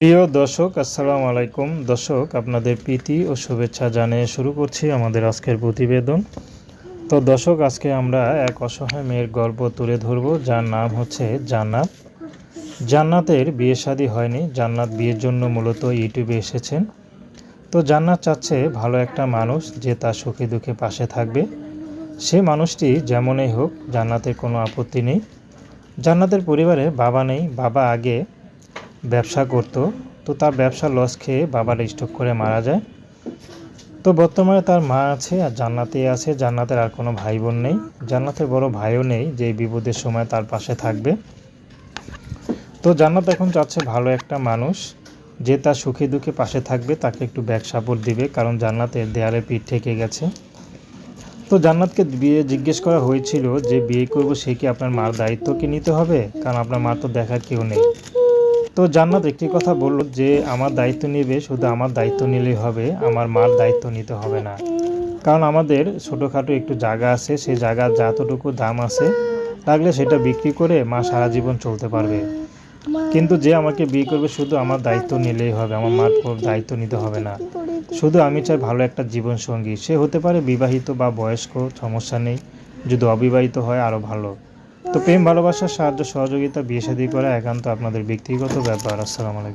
প্রিয় দর্শক, আসসালামু আলাইকুম। দর্শক, আপনাদের প্রীতি ও শুভেচ্ছা জানিয়ে শুরু করছি আমাদের আজকের প্রতিবেদন। তো দর্শক, আজকে আমরা এক অসহায় মেয়ের গল্প তুলে ধরব, যার নাম হচ্ছে জান্নাত। জান্নাতের বিয়ে শাদী হয়নি। জান্নাত বিয়ের জন্য মূলত ইউটিউবে এসেছেন। তো জান্নাত চাচ্ছে ভালো একটা মানুষ যে তার সুখে দুঃখে পাশে থাকবে। সে মানুষটি যেমনই হোক, জান্নাতের কোনো আপত্তি নেই। জান্নাতের পরিবারে বাবা নেই। বাবা আগে ব্যবসা করতো। তো তার ব্যবসা লস খেয়ে বাবার স্ট্রোক করে মারা যায়। তো বর্তমানে তার মা আছে আর জান্নাতেই আছে। জান্নাতের আর কোনো ভাই বোন নেই। জান্নাতের বড় ভাইও নেই যে বিপদের সময় তার পাশে থাকবে। তো জান্নাত এখন চাচ্ছে ভালো একটা মানুষ যে তার সুখে দুঃখে পাশে থাকবে, তাকে একটু ব্যাক সাপোর্ট দিবে, কারণ জান্নাতের দেয়ালে পিঠ ঠেকে গেছে। তো জান্নাতকে বিয়ে জিজ্ঞেস করা হয়েছিল যে বিয়ে করব, সে কি আপনার মার দায়িত্ব কি নিতে হবে, কারণ আপনার মার তো দেখার কেউ নেই। তো জান্নাত একটি কথা বলল যে আমার দায়িত্ব নেবে, শুধু আমার দায়িত্ব নিলেই হবে, আমার মার দায়িত্ব নিতে হবে না। কারণ আমাদের ছোটোখাটো একটু জায়গা আছে, সেই জায়গার যতটুকু দাম আছে লাগলে সেটা বিক্রি করে মা সারা জীবন চলতে পারবে। কিন্তু যে আমাকে বিয়ে করবে শুধু আমার দায়িত্ব নিলেই হবে, আমার মার কোনো দায়িত্ব নিতে হবে না। শুধু আমি চাই ভালো একটা জীবনসঙ্গী, সে হতে পারে বিবাহিত বা বয়স্ক, সমস্যা নেই। যদি অবিবাহিত হয় আরও ভালো। তো প্রেম ভালোবাসার সাহায্য সহযোগিতা বিয়ে শাদী করা একান্ত আপনাদের ব্যক্তিগত ব্যাপার। আসসালামু আলাইকুম।